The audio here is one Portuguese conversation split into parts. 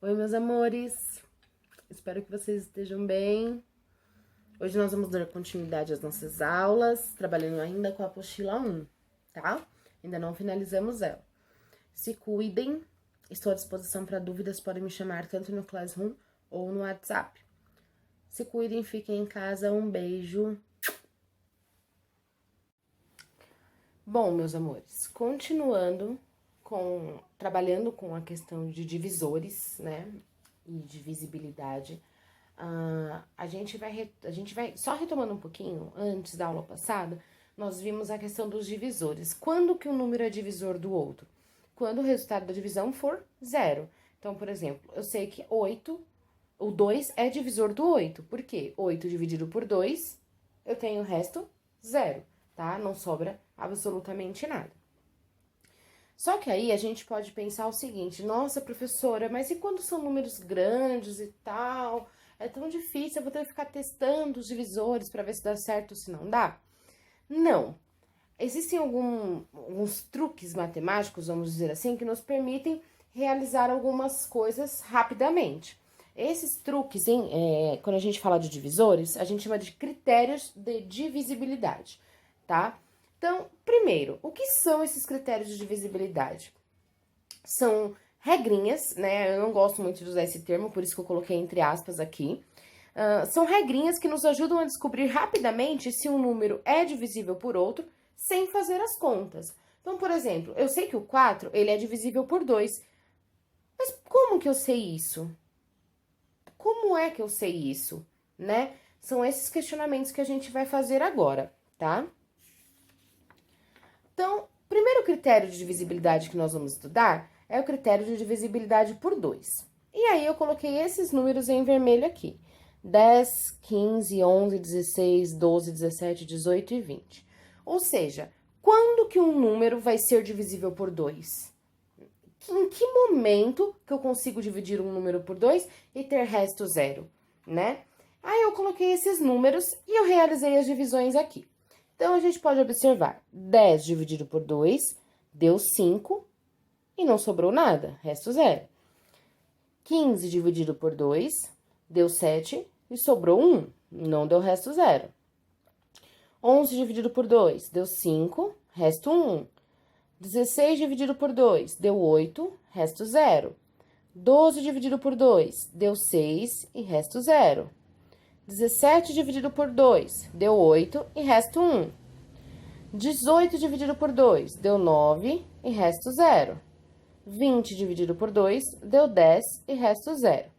Oi, meus amores. Espero que vocês estejam bem. Hoje nós vamos dar continuidade às nossas aulas, trabalhando ainda com a apostila 1, tá? Ainda não finalizamos ela. Se cuidem. Estou à disposição para dúvidas, podem me chamar tanto no Classroom ou no WhatsApp. Se cuidem, fiquem em casa. Um beijo. Bom, meus amores, continuando trabalhando com a questão de divisores, né, e divisibilidade, a gente vai, só retomando um pouquinho, antes da aula passada, nós vimos a questão dos divisores. Quando que um número é divisor do outro? Quando o resultado da divisão for zero. Então, por exemplo, eu sei que 8, o 2 é divisor do 8. Por quê? 8 dividido por 2, eu tenho o resto zero, tá? Não sobra absolutamente nada. Só que aí a gente pode pensar o seguinte: nossa, professora, mas e quando são números grandes e tal? É tão difícil, eu vou ter que ficar testando os divisores para ver se dá certo ou se não dá? Não. Existem alguns truques matemáticos, vamos dizer assim, que nos permitem realizar algumas coisas rapidamente. Esses truques, quando a gente fala de divisores, a gente chama de critérios de divisibilidade, tá? Então, primeiro, o que são esses critérios de divisibilidade? São regrinhas, né? Eu não gosto muito de usar esse termo, por isso que eu coloquei entre aspas aqui. São regrinhas que nos ajudam a descobrir rapidamente se um número é divisível por outro, sem fazer as contas. Então, por exemplo, eu sei que o 4, ele é divisível por 2. Mas como que eu sei isso? Como é que eu sei isso, né? São esses questionamentos que a gente vai fazer agora, tá? Então, o primeiro critério de divisibilidade que nós vamos estudar é o critério de divisibilidade por 2. E aí, eu coloquei esses números em vermelho aqui. 10, 15, 11, 16, 12, 17, 18 e 20. Ou seja, quando que um número vai ser divisível por 2? Em que momento que eu consigo dividir um número por 2 e ter resto zero, né? Aí, eu coloquei esses números e eu realizei as divisões aqui. Então, a gente pode observar, 10 dividido por 2 deu 5 e não sobrou nada, resto zero. 15 dividido por 2 deu 7 e sobrou 1, não deu resto zero. 11 dividido por 2 deu 5, resto 1. 16 dividido por 2 deu 8, resto zero. 12 dividido por 2 deu 6 e resto zero. 17 dividido por 2 deu 8 e resto 1. 18 dividido por 2 deu 9 e resto 0. 20 dividido por 2 deu 10 e resto 0.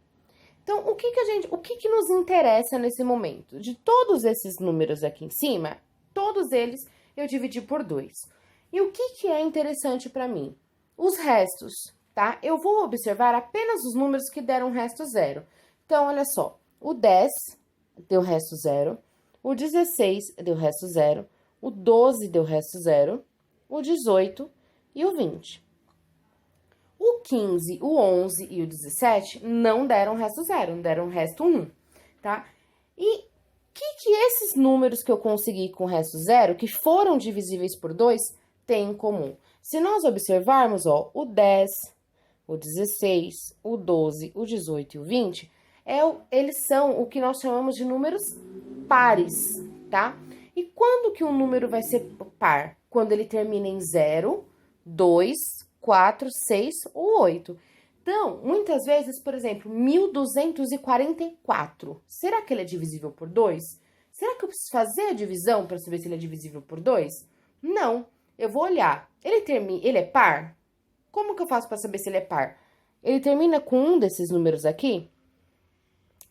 Então, o que nos interessa nesse momento? De todos esses números aqui em cima, todos eles eu dividi por 2. E o que é interessante para mim? Os restos, tá? Eu vou observar apenas os números que deram resto 0. Então, olha só, o 10 deu resto 0, o 16 deu resto 0, o 12 deu resto 0, o 18 e o 20. O 15, o 11 e o 17 não deram resto 0, deram resto 1, tá? E o que esses números que eu consegui com resto 0, que foram divisíveis por 2, têm em comum? Se nós observarmos, ó, o 10, o 16, o 12, o 18 e o 20, eles são o que nós chamamos de números pares, tá? E quando que um número vai ser par? Quando ele termina em 0, 2, 4, 6 ou 8. Então, muitas vezes, por exemplo, 1244. Será que ele é divisível por 2? Será que eu preciso fazer a divisão para saber se ele é divisível por 2? Não. Eu vou olhar. Ele é par? Como que eu faço para saber se ele é par? Ele termina com um desses números aqui?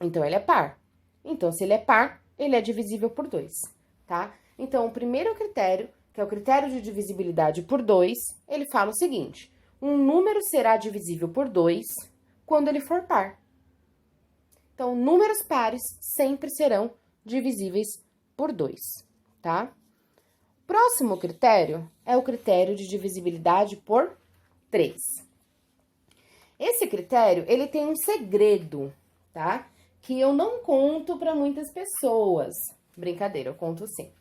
Então, ele é par. Então, se ele é par, ele é divisível por 2, tá? Então, o primeiro critério, que é o critério de divisibilidade por 2, ele fala o seguinte: um número será divisível por 2 quando ele for par. Então, números pares sempre serão divisíveis por 2, tá? Próximo critério é o critério de divisibilidade por 3. Esse critério, ele tem um segredo, tá? Que eu não conto para muitas pessoas. Brincadeira, eu conto sim.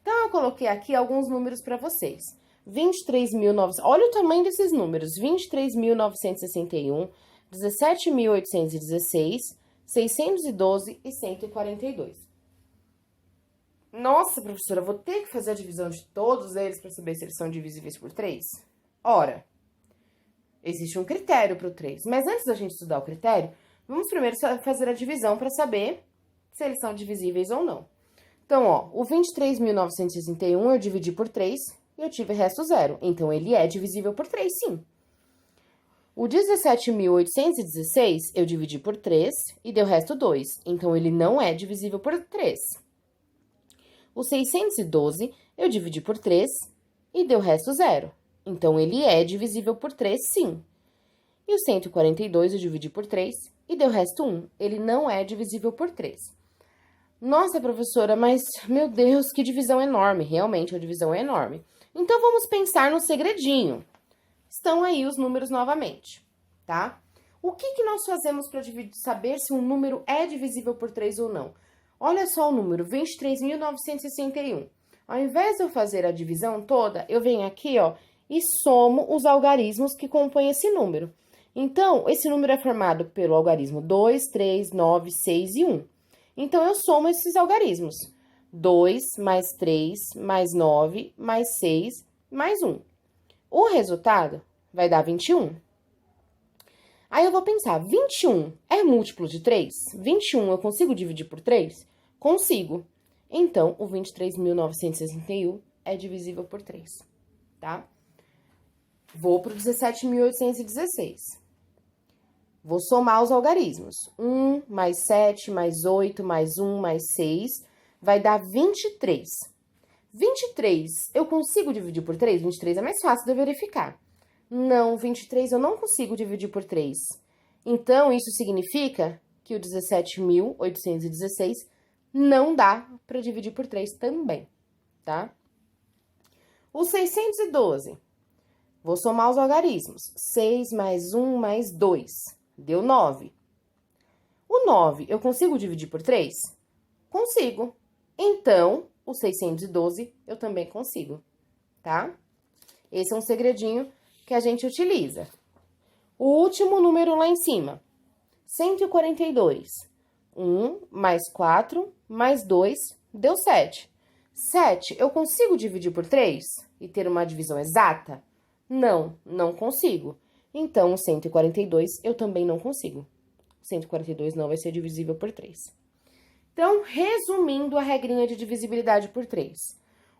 Então, eu coloquei aqui alguns números para vocês. 23.900, olha o tamanho desses números: 23.961, 17.816, 612 e 142. Nossa, professora, vou ter que fazer a divisão de todos eles para saber se eles são divisíveis por 3? Ora, existe um critério para o 3, mas antes da gente estudar o critério, vamos primeiro fazer a divisão para saber se eles são divisíveis ou não. Então, ó, o 23.961 eu dividi por 3 e eu tive resto 0. Então, ele é divisível por 3, sim. O 17.816 eu dividi por 3 e deu resto 2. Então, ele não é divisível por 3. O 612 eu dividi por 3 e deu resto 0. Então, ele é divisível por 3, sim. E o 142 eu dividi por 3 e deu resto 1. Ele não é divisível por 3. Nossa, professora, mas, meu Deus, que divisão enorme. Realmente, a divisão é enorme. Então, vamos pensar no segredinho. Estão aí os números novamente, tá? O que nós fazemos para saber se um número é divisível por 3 ou não? Olha só o número, 23.961. Ao invés de eu fazer a divisão toda, eu venho aqui, ó, e somo os algarismos que compõem esse número. Então, esse número é formado pelo algarismo 2, 3, 9, 6 e 1. Então, eu somo esses algarismos. 2 mais 3 mais 9 mais 6 mais 1. O resultado vai dar 21. Aí eu vou pensar, 21 é múltiplo de 3? 21 eu consigo dividir por 3? Consigo. Então, o 23.961 é divisível por 3, tá? Vou para o 17.816. Vou somar os algarismos. 1 mais 7 mais 8 mais 1 mais 6 vai dar 23. 23, eu consigo dividir por 3? 23 é mais fácil de eu verificar. Não, 23 eu não consigo dividir por 3. Então, isso significa que o 17.816 não dá para dividir por 3 também, tá? O 612, vou somar os algarismos. 6 mais 1 mais 2, deu 9. O 9, eu consigo dividir por 3? Consigo. Então, o 612 eu também consigo, tá? Esse é um segredinho que a gente utiliza. O último número lá em cima, 142. 1 mais 4 mais 2 deu 7. 7 eu consigo dividir por 3 e ter uma divisão exata? Não, não consigo. Então, o 142 eu também não consigo. 142 não vai ser divisível por 3. Então, resumindo a regrinha de divisibilidade por 3.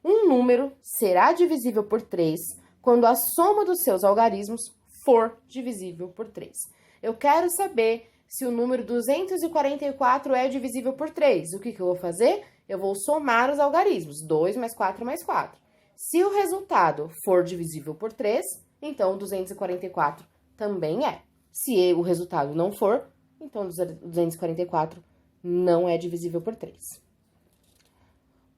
Um número será divisível por 3 quando a soma dos seus algarismos for divisível por 3. Eu quero saber se o número 244 é divisível por 3. O que eu vou fazer? Eu vou somar os algarismos, 2 mais 4 mais 4. Se o resultado for divisível por 3, então o 244 também é. Se o resultado não for, então o 244 não é divisível por 3.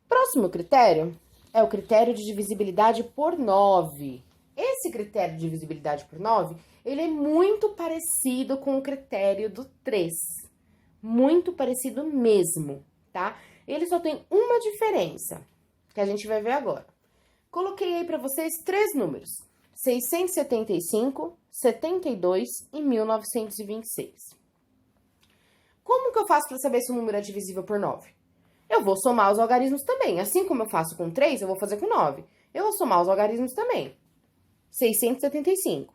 Próximo critério é o critério de divisibilidade por 9. Esse critério de divisibilidade por 9, ele é muito parecido com o critério do 3. Muito parecido mesmo, tá? Ele só tem uma diferença, que a gente vai ver agora. Coloquei aí para vocês 3 números: 675, 72 e 1926. Como que eu faço para saber se o número é divisível por 9? Eu vou somar os algarismos também. Assim como eu faço com 3, eu vou fazer com 9. Eu vou somar os algarismos também. 675.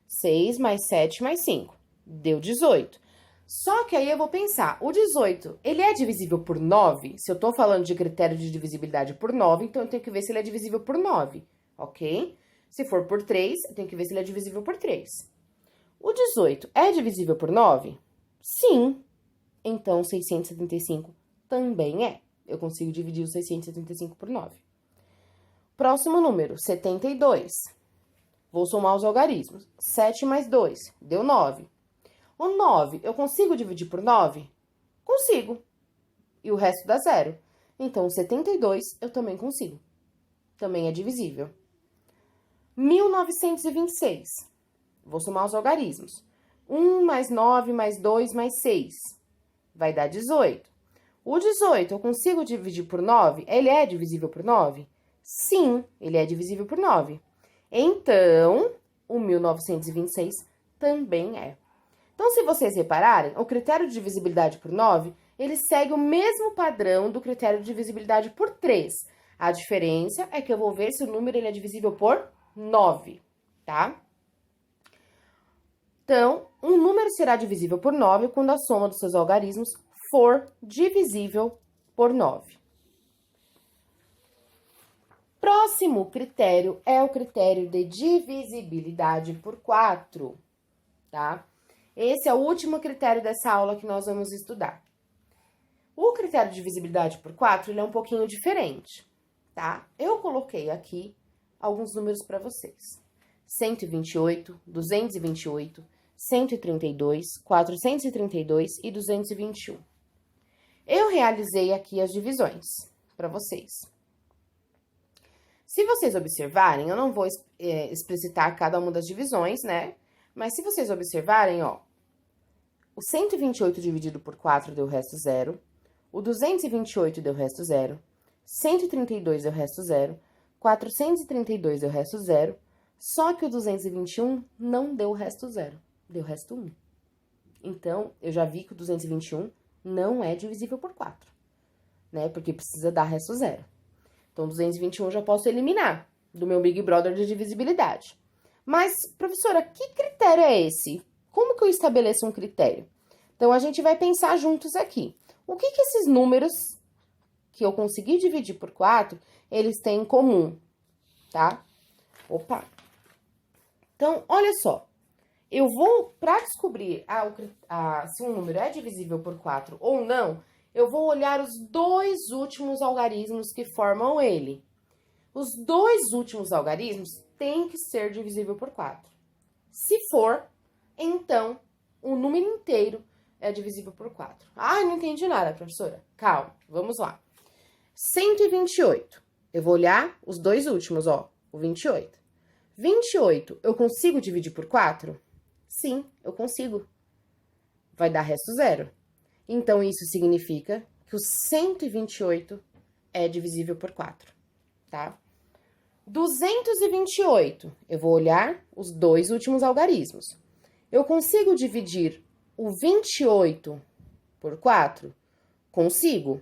6 mais 7 mais 5. Deu 18. Só que aí eu vou pensar, o 18, ele é divisível por 9? Se eu tô falando de critério de divisibilidade por 9, então eu tenho que ver se ele é divisível por 9, ok? Se for por 3, eu tenho que ver se ele é divisível por 3. O 18 é divisível por 9? Sim. Então, 675 também é. Eu consigo dividir o 675 por 9. Próximo número, 72. Vou somar os algarismos. 7 mais 2, deu 9. O 9, eu consigo dividir por 9? Consigo. E o resto dá 0. Então, o 72 eu também consigo. Também é divisível. 1926. Vou somar os algarismos. 1 mais 9 mais 2 mais 6. Vai dar 18. O 18, eu consigo dividir por 9? Ele é divisível por 9? Sim, ele é divisível por 9. Então, o 1926 também é. Então, se vocês repararem, o critério de divisibilidade por 9, ele segue o mesmo padrão do critério de divisibilidade por 3. A diferença é que eu vou ver se o número ele é divisível por 9, tá? Então, um número será divisível por 9 quando a soma dos seus algarismos for divisível por 9. Próximo critério é o critério de divisibilidade por 4, tá? Esse é o último critério dessa aula que nós vamos estudar. O critério de divisibilidade por 4, ele é um pouquinho diferente, tá? Eu coloquei aqui alguns números para vocês. 128, 228, 132, 432 e 221. Eu realizei aqui as divisões para vocês. Se vocês observarem, eu não vou explicitar cada uma das divisões, né? Mas se vocês observarem, ó, o 128 dividido por 4 deu resto 0, o 228 deu resto 0, 132 deu resto 0, 432 deu resto 0, só que o 221 não deu resto 0, deu resto 1. Então, eu já vi que o 221 não é divisível por 4, né? Porque precisa dar resto 0. Então, 221 eu já posso eliminar do meu Big Brother de divisibilidade. Mas, professora, que critério é esse? Como que eu estabeleço um critério? Então, a gente vai pensar juntos aqui. O que esses números que eu consegui dividir por 4, eles têm em comum, tá? Opa! Então, olha só. Eu vou, para descobrir se um número é divisível por 4 ou não, eu vou olhar os dois últimos algarismos que formam ele. Os dois últimos algarismos têm que ser divisível por 4. Se for, então, o número inteiro é divisível por 4. Ah, não entendi nada, professora. Calma, vamos lá. 128. Eu vou olhar os dois últimos, ó, o 28. 28, eu consigo dividir por 4? Sim, eu consigo. Vai dar resto 0. Então, isso significa que o 128 é divisível por 4, tá? 228, eu vou olhar os dois últimos algarismos. Eu consigo dividir o 28 por 4? Consigo.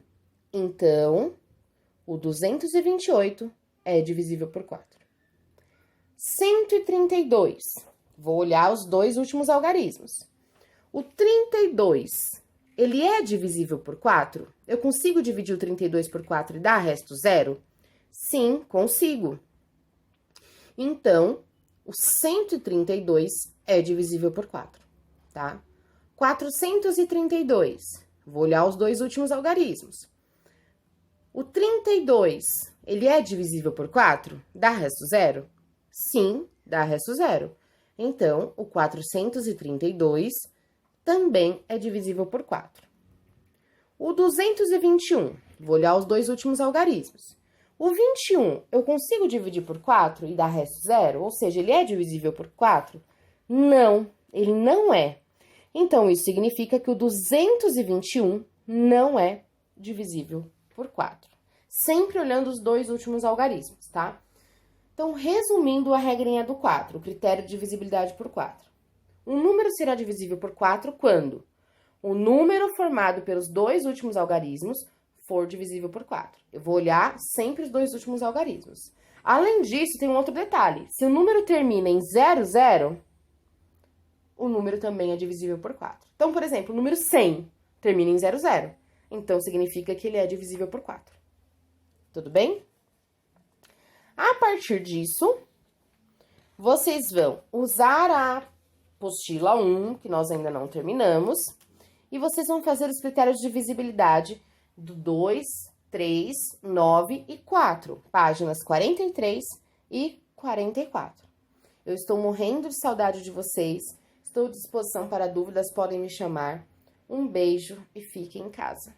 Então, o 228 é divisível por 4. 132, vou olhar os dois últimos algarismos. O 32, ele é divisível por 4? Eu consigo dividir o 32 por 4 e dar resto 0? Sim, consigo. Então, o 132 é divisível por 4, tá? 432, vou olhar os dois últimos algarismos. O 32, ele é divisível por 4? Dá resto 0? Sim, dá resto 0. Então, o 432 também é divisível por 4. O 221, vou olhar os dois últimos algarismos. O 21, eu consigo dividir por 4 e dar resto 0? Ou seja, ele é divisível por 4? Não, ele não é. Então, isso significa que o 221 não é divisível por 4. Sempre olhando os dois últimos algarismos, tá? Então, resumindo a regrinha do 4, o critério de divisibilidade por 4. Um número será divisível por 4 quando o número formado pelos dois últimos algarismos for divisível por 4. Eu vou olhar sempre os dois últimos algarismos. Além disso, tem um outro detalhe. Se o número termina em 00, o número também é divisível por 4. Então, por exemplo, o número 100 termina em 00. Então, significa que ele é divisível por 4. Tudo bem? A partir disso, vocês vão usar a apostila 1, que nós ainda não terminamos, e vocês vão fazer os critérios de divisibilidade do 2, 3, 9 e 4, páginas 43 e 44. Eu estou morrendo de saudade de vocês, estou à disposição para dúvidas, podem me chamar. Um beijo e fiquem em casa.